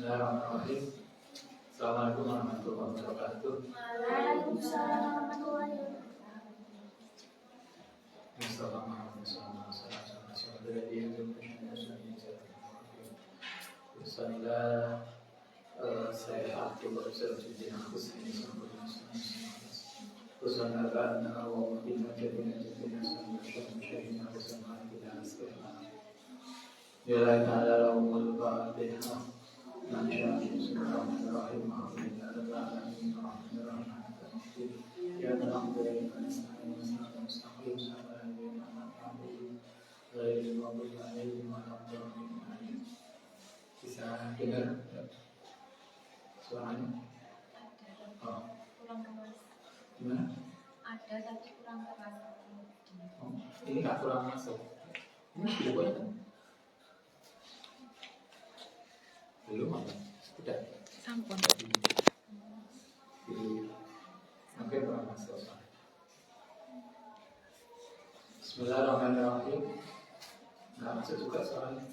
Bismillahirrahmanirrahim. Assalamualaikum warahmatullahi wabarakatuh. Waalaikumsalam warahmatullahi Bisa dengar suaranya? Oh, kurang keras. gimana? Ada tapi kurang keras. Oh, ini nggak kurang masuk. Ini sudah boleh kan? Belum apa? Sudah. Sampun. Oke, kurang masuk. Bismillahirrahmanirrahim. Nggak masuk juga soalnya.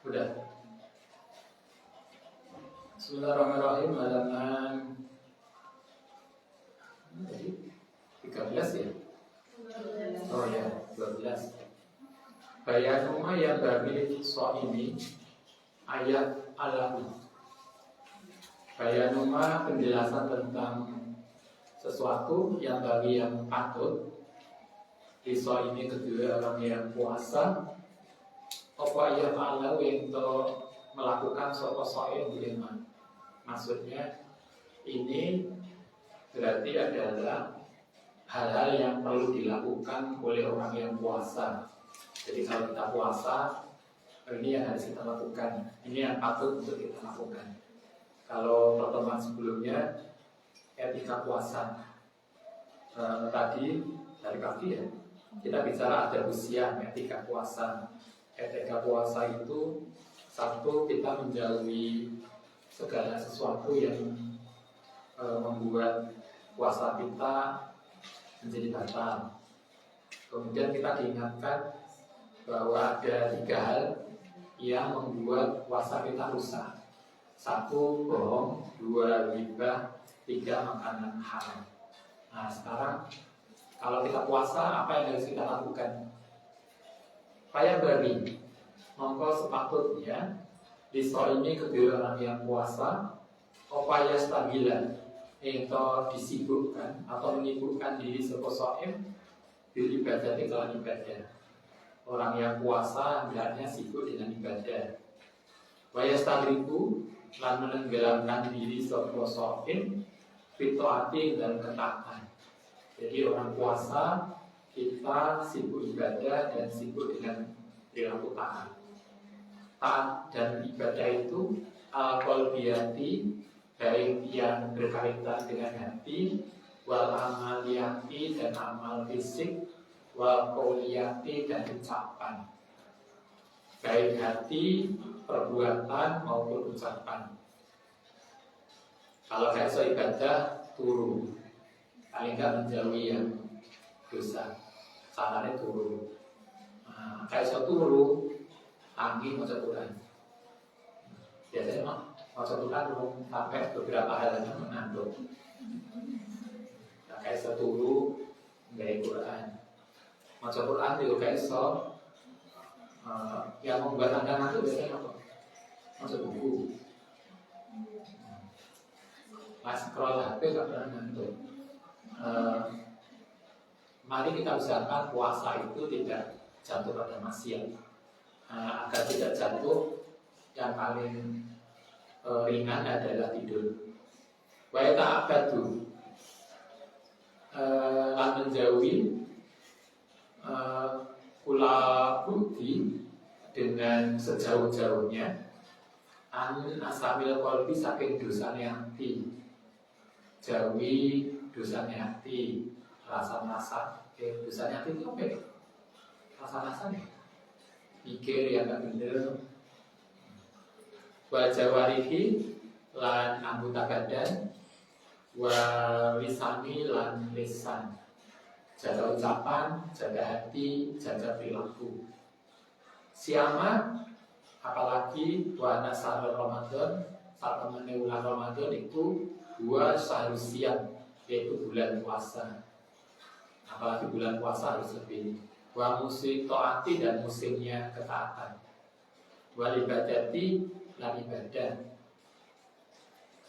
Udah. Bismillahirrahmanirrahim. Halaman tadi 13 ya? Oh ya, 12. Bayanuma yang bagi ini ayat alam. Bayanuma penjelasan tentang sesuatu yang bagi yang patut ini kedua orang yang puasa apa ya Allah untuk melakukan soal bagaimana maksudnya ini berarti adalah hal-hal yang perlu dilakukan oleh orang yang puasa. Jadi kalau kita puasa ini yang harus kita lakukan, ini yang patut untuk kita lakukan. Kalau pertemuan sebelumnya etika puasa tadi dari kaki ya kita bicara ada usia etika puasa. Etika puasa itu satu kita menjauhi segala sesuatu yang membuat puasa kita menjadi batal. Kemudian kita diingatkan bahwa ada 3 hal yang membuat puasa kita rusak. 1 bohong, 2 ghibah, 3 makanan haram. Nah sekarang kalau kita puasa apa yang harus kita lakukan? Paya bari mongko sepatutnya di ini kedua orang yang puasa upaya stabilan itu disibukkan atau menyibukkan diri seposoim di ibadah dengan ibadah. Orang yang puasa hendaknya sibuk dengan ibadah. Waya stabilu lan menenggelamkan diri seposoim fitoati dan ketaatan. Jadi orang puasa kita sibuk ibadah dan sibuk dengan perilaku taat. Taat dan ibadah itu al-qalbiyati baik yang berkaitan dengan hati, wal amaliyati dan amal fisik, wal qauliyati dan ucapan. Baik hati, perbuatan maupun ucapan. Kalau kayak ibadah turu, paling nggak menjauhi yang dosa, salahnya turu. Nah, kayak turu, angin mau Quran. Biasanya mau Quran belum sampai beberapa halaman mengantuk. Nah, kayak turu, nggak Quran. Mau Quran juga kayak yang membuat anda ngantuk biasanya apa? Mau buku. Mas scroll HP nggak pernah ngantuk. Mari kita usahakan puasa itu tidak jatuh pada maksiat. Agar tidak jatuh, yang paling ringan adalah tidur. Wa ta'abbadu lan menjauhi kula budi dengan sejauh-jauhnya an asamil qalbi saking dosanya hati. Jauhi dosanya hati, rasa-rasa. Dosanya hati itu apa ya? Rasa-rasanya pikir yang gak bener. Wajah warihi lan anggota badan, wa lisani lan lisan. Jaga ucapan, jaga hati, jaga perilaku. Siama Apalagi buana sahur Ramadan, saat temennya bulan Ramadan itu dua sahrusian, yaitu bulan puasa. Apalagi bulan puasa harus lebih. Wa musim taati dan musimnya ketaatan. Wa ibadati dan ibadah.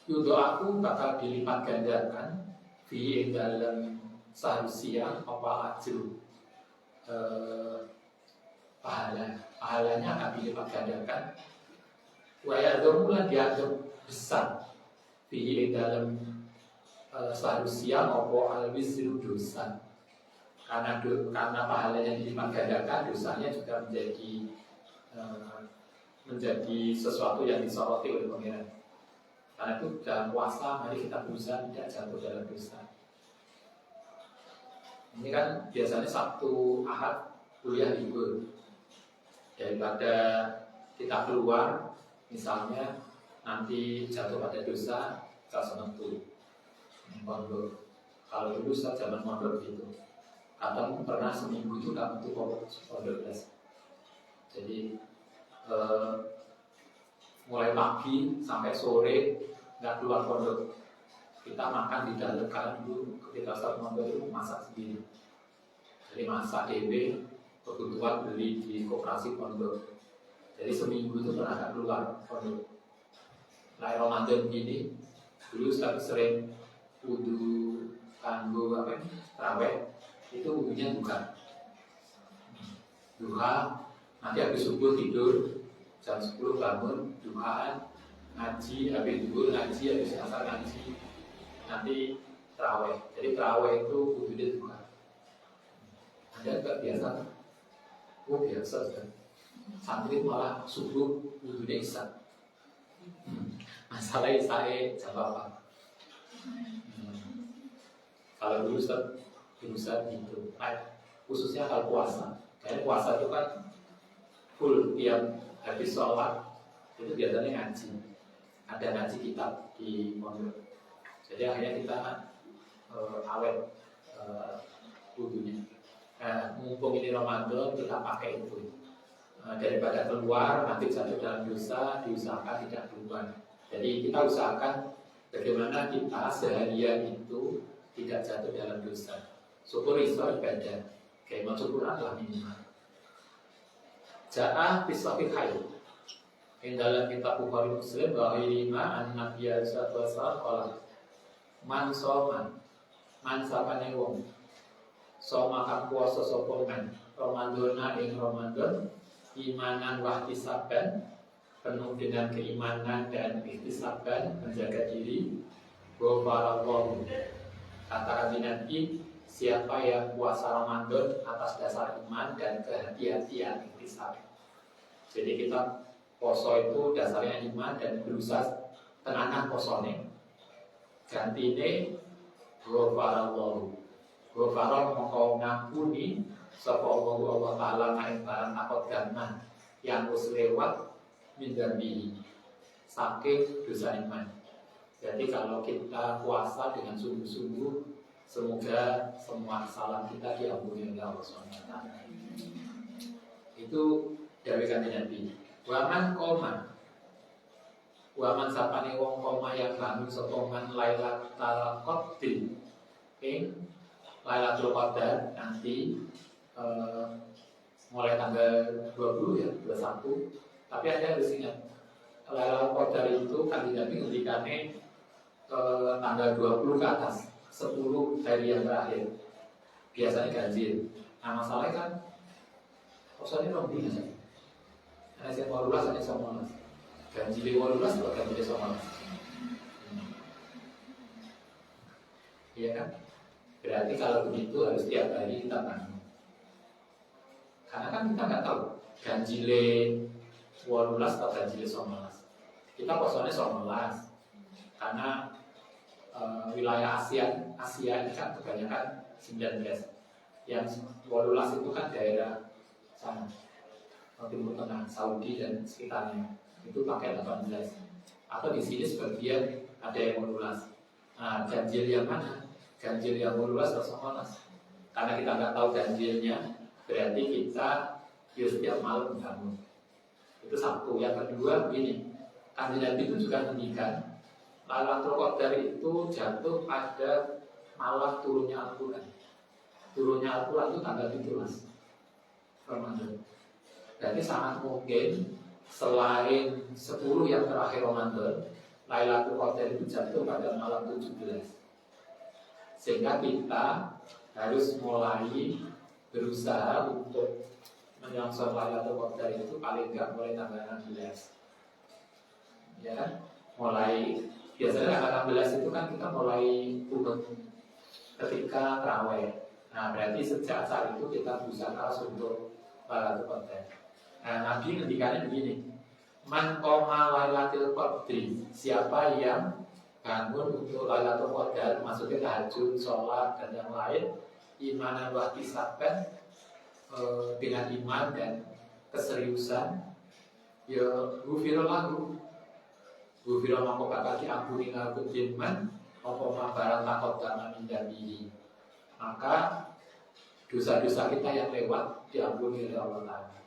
Yudo aku bakal dilipat gandakan fi dalam sahrusian apa ajru. Pahalanya akan dilipat gandakan. Wa ya'dhamulan dianggap besar fi dalam sahrusian apa al-wizru dosa. Karena pahalanya dilipat gandakan, dosanya juga menjadi sesuatu yang disoroti oleh Pangeran. Karena itu dalam puasa, mari kita berusaha tidak jatuh dalam dosa. Ini kan biasanya Sabtu Ahad kuliah libur. Daripada kita keluar, misalnya nanti jatuh pada dosa, kita sementu. Kalau dulu saya zaman mondok gitu. Kadang pernah seminggu itu nggak bentuk pondok kelas. Jadi mulai pagi sampai sore nggak keluar pondok. Kita makan di dalam karena dulu ketika start pondok itu masak sendiri. Jadi masak DB, kebutuhan beli di koperasi pondok. Jadi seminggu itu pernah nggak keluar pondok. Nah Ramadan gini, dulu saya sering wudu kanggo tarawih. Itu wujudnya duha, nanti habis subuh tidur, jam 10 bangun, duhaan, ngaji, habis duhur ngaji, habis asar ngaji, nanti terawih. Jadi terawih itu wujudnya duha. Anda nggak biasa? Oh biasa kan? Santri malah subuh wujudnya isya. Masalahnya saya jawab apa? Kalau dulu berusaha gitu, khususnya kalau puasa. Karena puasa itu kan full tiap habis sholat itu biasanya ngaji. Ada ngaji kitab di pondok. Jadi akhirnya kita awet wudunya. Mumpung ini Ramadan kita pakai itu. Daripada keluar nanti jatuh dalam dosa, diusahakan tidak keluar. Jadi kita usahakan bagaimana kita seharian itu tidak jatuh dalam dosa. Syukur iso ibadah, kayak mau syukuran lah minimal. Ja'ah biswafil hayy. Di dalam kitab Bukhari Muslim bahwa lima an-Nabi sallallahu alaihi wasallam man soma, man sapane wong. Soma kang puasa sapa men Ramadana ing Ramadan imanan wa ihtisaban, penuh dengan keimanan dan ihtisaban, menjaga diri. Ghafarallahu. Kata Nabi, siapa yang puasa Ramadan atas dasar iman dan kehati-hatian ihtisab. Jadi kita poso itu dasarnya iman dan berusaha tenanan posone. Gantine ghafarallahu. Ghafaral mongko ngampuni sapa Allah Ta'ala ing barang takut gana yang wis lewat mindambi saking dosa iman. Jadi kalau kita puasa dengan sungguh-sungguh, semoga semua kesalahan kita diampuni oleh Allah SWT. Itu dari Nabi. Waman koma, waman sapane wong koma yang bangun sokongan Lailatul Qadri, Lailatul Qadar nanti mulai tanggal 20 ya, 21. Tapi ada harus ingat, Lailatul Qadar itu kan Nabi ngendikane tanggal 20 ke atas, 10 hari yang terakhir biasanya ganjil. Nah masalahnya kan posanya rombi ya. Karena saya mau lulus hanya sama ganjil 15 atau ganjil sama. Iya kan? Berarti kalau begitu harus tiap hari kita bangun. Karena kan kita nggak tahu ganjil 18 atau ganjil 19. Kita posanya 19. Karena wilayah Asia ini kan kebanyakan 19. Yang 18 itu kan daerah sana, Timur Tengah, Saudi dan sekitarnya. Itu pakai 18. Atau di sini sebagian ada yang 18. Nah, ganjil yang mana? Ganjil yang 18 atau 19? Karena kita nggak tahu ganjilnya, berarti kita setiap malam bangun. Itu Itu satu. Yang kedua begini, Kanjeng Nabi itu juga menghentikan Lailatul Qadar itu jatuh pada malam turunnya Al-Quran. Turunnya Al-Quran itu tanggal 17 Ramadan. Jadi sangat mungkin selain 10 yang terakhir Ramadan, Lailatul Qadar itu jatuh pada malam 17. Sehingga kita harus mulai berusaha untuk menyongsong Lailatul Qadar itu paling enggak mulai tanggal 16. Ya, mulai biasanya tanggal 16 itu kan kita mulai kunut ketika tarawih. Nah, berarti sejak saat itu kita berusaha keras untuk Lailatul Qadar. Nah, Nabi ngendikannya begini, man qoma Lailatul Qadri, siapa yang bangun untuk Lailatul Qadar, maksudnya tahajud, sholat dan yang lain, imanan wa ihtisaban, dengan iman dan keseriusan, ya ghufira lahu, ghufira mongko bakal diampuni lahu jinman apa mabaran taqaddama min dambihi. Maka dosa-dosa kita yang lewat diampuni oleh Allah Ta'ala.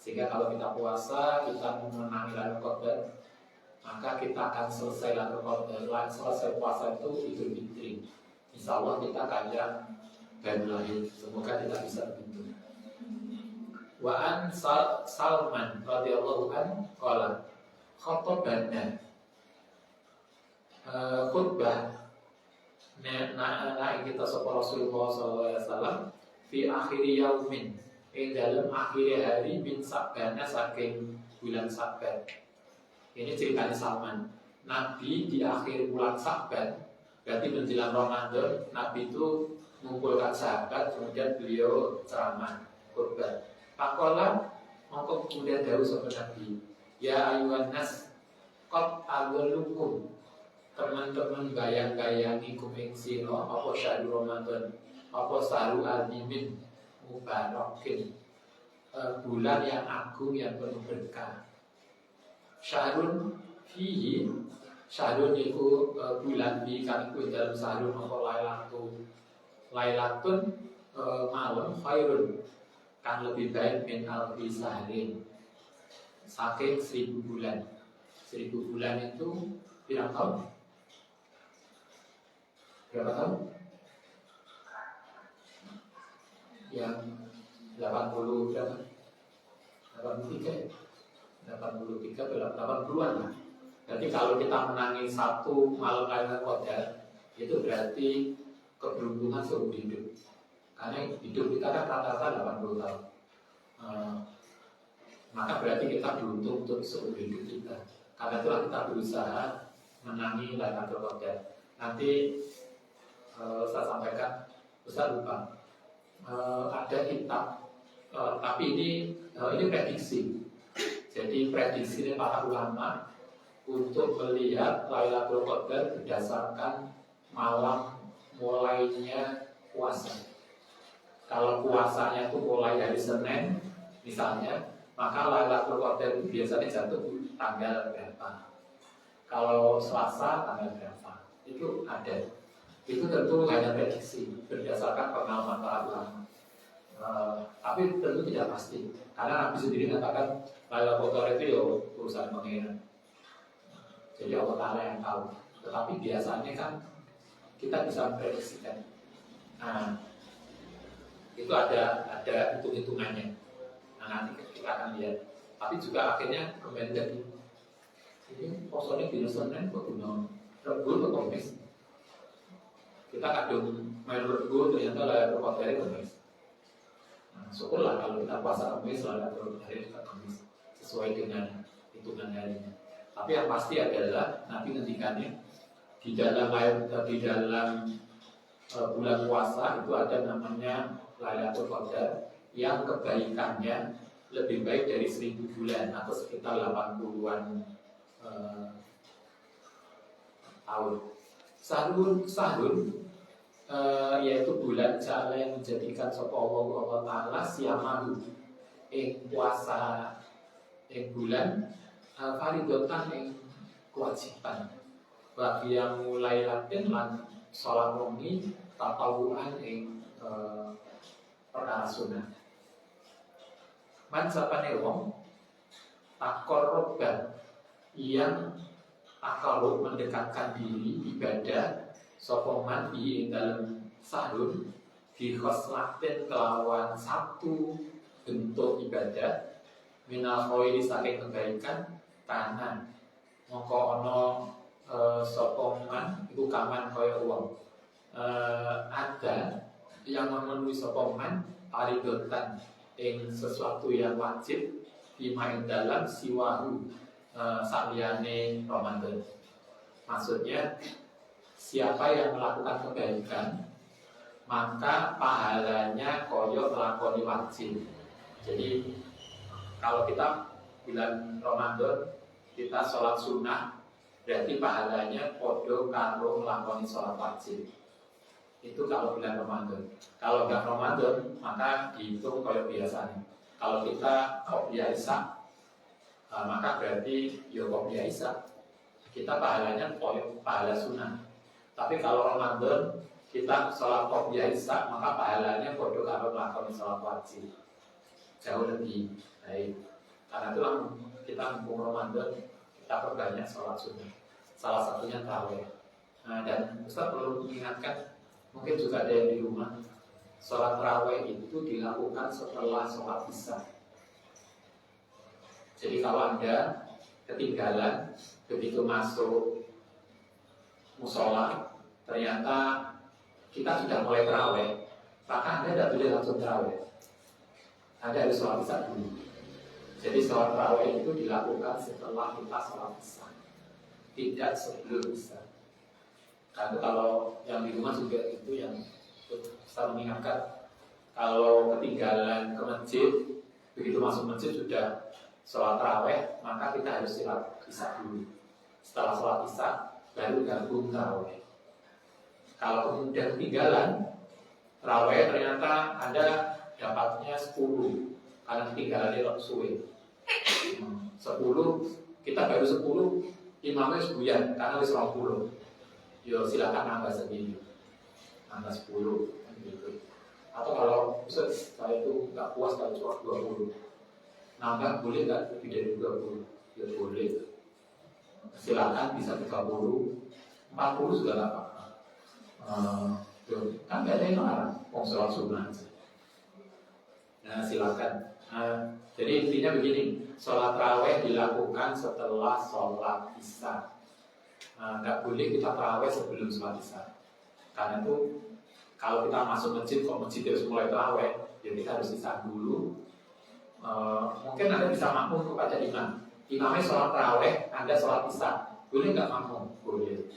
Sehingga kalau kita puasa, kita memenangi Lailatul Qadar, maka kita akan selesai Lailatul Qadar, selesai puasa itu Idul Fitri. Insya Allah kita kayak baru lahir. Semoga kita bisa begitu. Wa an Salman radhiyallahu anhu qala khattabana khutbah kita sapa Rasulullah sallallahu alaihi wasallam fi akhiri yaumin, dalam akhir hari min Sa'bana, saking bulan Sa'ban. Ini ceritanya Salman. Nabi di akhir bulan Sa'ban, berarti menjelang Ramadan, Nabi itu mengumpulkan sahabat, kemudian beliau ceramah khutbah. Pakola mongko kemudian dawuh sapa Nabi, ya ayuhan nas qad aglukum, teman-teman bayang-bayangi kuming sino apa syahrul Ramadan, apa syahrul azimin mubarakin, bulan yang agung yang penuh berkah. Syahrun fihi, syahrun itu bulan di kan itu dalam syahrun apa lailatun malam khairun, kan lebih baik min alfi sahrin, saking 1000 bulan. 1000 bulan itu berapa tahun? Berapa tahun? Yang 80 berapa? 83 ya? 83 berapa? 80-an lah. Jadi kalau kita menangi satu malam Lailatul Qadar, itu berarti keberuntungan seumur hidup. Karena hidup kita kan rata-rata 80 tahun. Maka berarti kita beruntung untuk seumur hidup kita. Karena itulah kita berusaha menangi Lailatul Qadar. Nanti saya sampaikan, Ustaz lupa. Ada kitab, tapi ini prediksi. Jadi prediksi para ulama untuk melihat Lailatul Qadar berdasarkan malam mulainya puasa. Kalau puasanya itu mulai dari Senin misalnya, maka Lailatul Qadar itu biasanya jatuh tanggal berapa. Kalau Selasa tanggal berapa, itu ada. Itu tentu hanya prediksi berdasarkan pengalaman para ulama. Tapi tentu tidak pasti, karena Nabi sendiri mengatakan Lailatul Qadar itu ya urusan pengiran. Jadi Allah Ta'ala yang tahu. Tetapi biasanya kan kita bisa memprediksikan. Nah, itu ada hitung-hitungannya. Nah, nanti kita akan lihat. Tapi juga akhirnya kembali lagi. Ini posnya di Senin kok guna Rebo atau Kamis. Kita kadung main Rebo ternyata Lailatul Qadar Kamis. Nah, syukurlah kalau kita puasa Kamis, Lailatul Qadar kita Kamis sesuai dengan hitungan harinya. Tapi yang pasti adalah Nabi ngendikannya di dalam bulan puasa itu ada namanya Lailatul Qadar yang kebaikannya lebih baik dari 1000 bulan atau sekitar 80-an tahun. Sahur yaitu bulan jala yang menjadikan sapa Allah Ta'ala siamahu ing puasa ing bulan faridotan ing kewajiban bagi yang mulai latin lan sholat wengi tatawuan ing perkara sunah. Man sapane wong takoroban yang takarub mendekatkan diri ibadah sopoman di dalam sahur di khoslatin kelawan satu bentuk ibadah minal khairi saking kebaikan tanah mongko ono sopoman itu kaman kaya uang ada yang memenuhi sopoman paridotan ing sesuatu yang wajib dimain dalam siwahu saliyane Ramadan. Maksudnya siapa yang melakukan kebaikan maka pahalanya koyo melakoni wajib. Jadi kalau kita bulan Ramadan kita sholat sunnah berarti pahalanya podo karo melakoni sholat wajib. Itu kalau bulan Ramadan. Kalau enggak Ramadan maka dihitung koyo biasanya. Kalau kita kok biasa maka berarti kok biasa kita pahalanya koyo pahala sunnah. Tapi kalau Ramadan kita sholat kok biasa maka pahalanya podo karo melakoni sholat wajib. Jauh lebih baik. Karena itulah kita mumpung Ramadan kita perbanyak sholat sunnah. Salah satunya tarawih. Dan Ustaz perlu mengingatkan, mungkin juga ada yang di rumah, sholat tarawih itu dilakukan setelah sholat isya. Jadi kalau Anda ketinggalan begitu masuk musola, ternyata kita sudah mulai tarawih, maka Anda tidak boleh langsung tarawih. Anda harus sholat isya dulu. Jadi sholat tarawih itu dilakukan setelah kita sholat isya, tidak sebelum isya. Karena kalau yang di rumah juga itu yang saya mengingatkan, kalau ketinggalan ke masjid, begitu masuk masjid sudah sholat tarawih, maka kita harus sholat isya dulu. Setelah sholat isya, baru gabung tarawih. Kalau kemudian ketinggalan tarawih, ternyata Anda dapatnya 10 karena ketinggalan dia suwe 10, kita baru 10, imamnya sebuyan karena wis 20. Yo silakan nambah sendiri, nambah 10 gitu. Atau kalau Ustaz saya itu nggak puas kalau cuma 20, nambah boleh nggak lebih dari 20? Ya boleh, silakan bisa 30, 40 juga nggak apa-apa. Kan nggak ada yang larang, sholat sunnah. Nah silakan. Jadi intinya begini, sholat tarawih dilakukan setelah sholat isya. Nggak boleh kita tarawih sebelum sholat isya. Karena itu kalau kita masuk masjid, kok masjid harus mulai tarawih, jadi kita harus isya dulu. Mungkin Anda bisa makmum kepada imam. Imamnya sholat tarawih, Anda sholat isya, boleh nggak makmum? Boleh.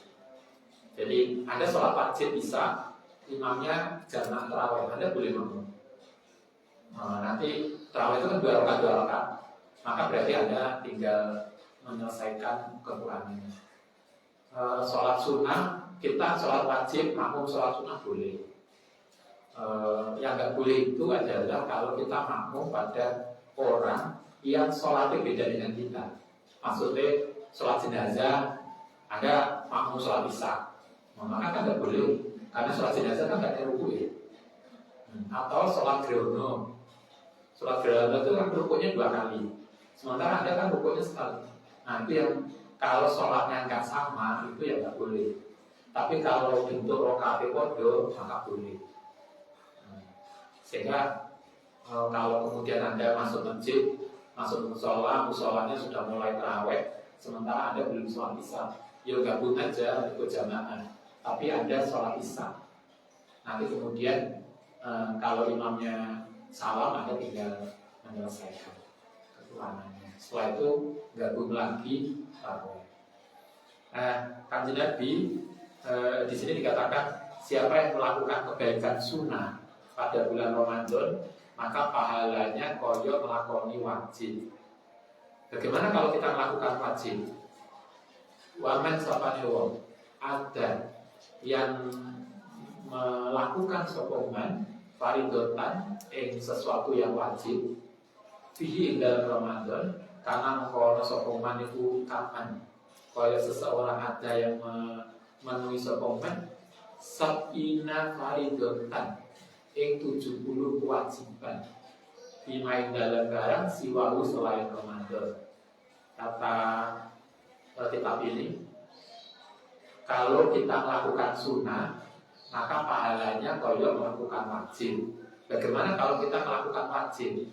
Jadi Anda sholat wajib isya, imamnya jamaah tarawih, Anda boleh makmum. Nanti tarawih itu kan 2 rakaat, maka berarti Anda tinggal menyelesaikan kekurangannya. Sholat sunnah, kita sholat wajib, makmum sholat sunnah boleh. Yang nggak boleh itu adalah kalau kita makmum pada orang yang sholatnya beda dengan kita. Maksudnya sholat jenazah, Anda makmum sholat isya, maka kan nggak boleh, karena sholat jenazah kan nggak ada ruku ya. Atau sholat grono. Sholat gerhana itu kan rukuknya 2 kali, sementara Anda kan rukuknya sekali. Nah itu yang kalau sholatnya nggak sama itu ya nggak boleh. Tapi kalau bentuk rokaatnya podo maka boleh. Sehingga kalau kemudian Anda masuk masjid, masuk musola, musolanya sudah mulai tarawih, sementara Anda belum sholat isya, ya gabung aja ikut jamaah. Tapi Anda sholat isya. Nanti kemudian kalau imamnya salam, Anda tinggal menyelesaikan kekurangannya. Setelah itu gabung lagi tarawih. Kanjeng Nabi di sini dikatakan siapa yang melakukan kebaikan sunnah pada bulan Ramadan maka pahalanya koyo melakoni wajib. Bagaimana kalau kita melakukan wajib? Wamen sapane wong ada yang melakukan sokongan faridotan sesuatu yang wajib fihi dalam Ramadan karena mengkono sokongan itu kapan kaya seseorang ada yang memenuhi sokongan sabina faridotan 70 kewajiban dimain dalam barang siwahu selain Ramadan. kata kitab ini, kalau kita melakukan sunnah, maka pahalanya koyok melakukan wajib. Bagaimana kalau kita melakukan wajib?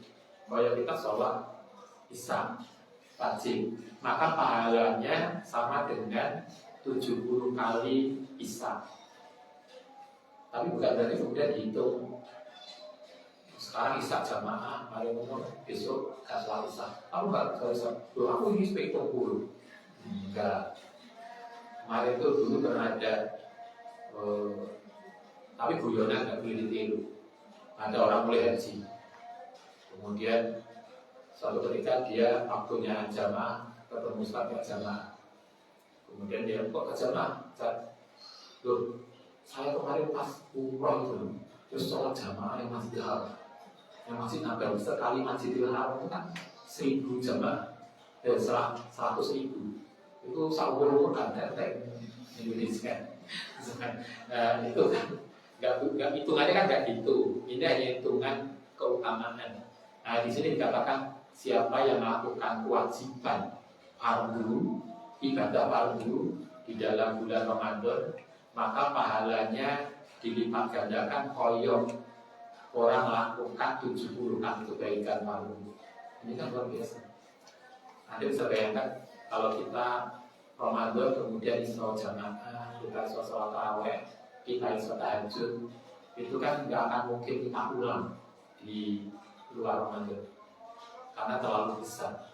Koyok kita sholat isya wajib, maka pahalanya sama dengan 70 kali isya. Tapi bukan berarti kemudian dihitung. Sekarang isya jamaah, hari umur, besok gak sholat isya. Kamu gak sholat isya? Aku ini sebagai pengguru. Enggak. Kemarin itu dulu pernah ada, tapi guyonan nggak boleh ditiru. Ada orang mulai haji, kemudian suatu ketika dia waktunya jamaah ketemu ustaz nggak jamaah, kemudian dia kok nggak jamaah? Loh, saya kemarin pas umroh itu, terus sholat jamaah yang masih nambah sekali Masjidil Haram itu kan 1000 jamaah, 100.000. Itu sahur kan Indonesia. Nah, itu kan nggak hitungannya kan nggak gitu. Ini hanya hitungan keutamaan. Nah, di sini dikatakan siapa yang melakukan kewajiban fardu, ibadah fardu di dalam bulan Ramadan, maka pahalanya dilipat gandakan koyok orang melakukan 70 kali kebaikan fardu. Ini kan luar biasa. Anda bisa bayangkan kalau kita Ramadan kemudian iso jamaah, kita iso sholat tarawih, kita iso tahajud, itu kan nggak akan mungkin kita ulang di luar Ramadan karena terlalu besar.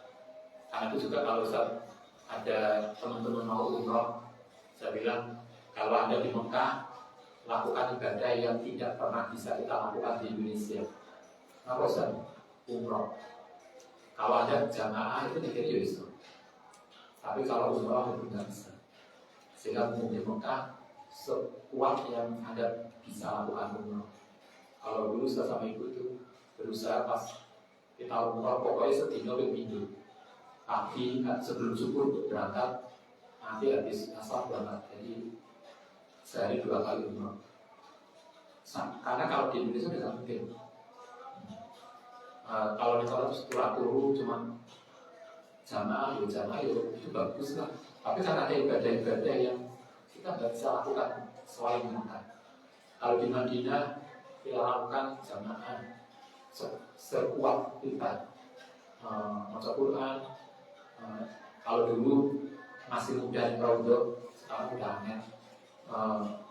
Karena itu juga kalau ada teman-teman mau umroh, saya bilang kalau Anda di Mekah lakukan ibadah yang tidak pernah bisa kita lakukan di Indonesia. Apa Ustaz? Umroh. Kalau Anda jamaah itu dikira itu. Tapi kalau umroh itu tidak bisa. Sehingga di Mekah sekuat yang Anda bisa lakukan umroh. Kalau dulu saya sama ibu itu berusaha pas kita umroh pokoknya setino minggu. Pagi sebelum subuh berangkat, nanti habis asar berangkat. Jadi sehari 2 kali umroh. Karena kalau di Indonesia tidak mungkin. Kalau di sana setelah turun cuma jamaah itu bagus lah. Tapi kan ada ibadah-ibadah yang kita nggak bisa lakukan selain makan. Kalau di Madinah kita lakukan jamaah sekuat kita, baca Quran. Kalau dulu masih muda di Raudhah, sekarang udah aneh.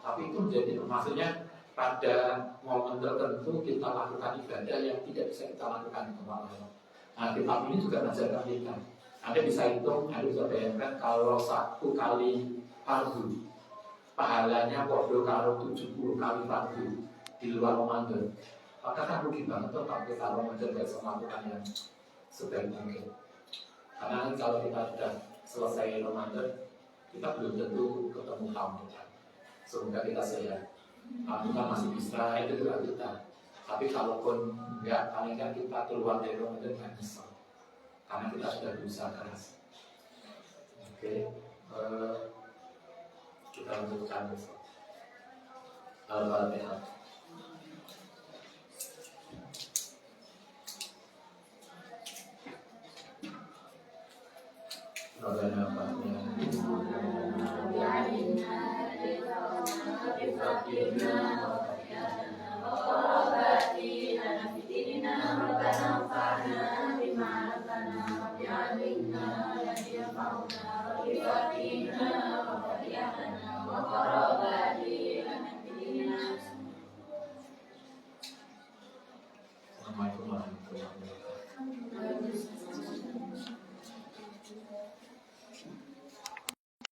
Tapi itu menjadi maksudnya pada momen tertentu kita lakukan ibadah yang tidak bisa kita lakukan di tempat lain. Nah, kitab ini juga mengajarkan kita. Anda bisa hitung, Anda bisa bayangkan kalau 1 kali fardu pahalanya podo karo 70 kali fardu di luar Ramadan. Maka kan rugi banget tuh kalau kita Ramadan bisa melakukan yang sebaik mungkin. Karena kalau kita sudah selesai Ramadan, kita belum tentu ketemu tahun depan. Semoga kita sehat. Kalau kita masih bisa, itu juga kita. Tapi kalaupun enggak, paling kan kita keluar dari Ramadan kan nyesel. Karena kita sudah berusaha keras. Oke, kita lanjutkan besok. Al-Fatihah. Rabbana Rabbana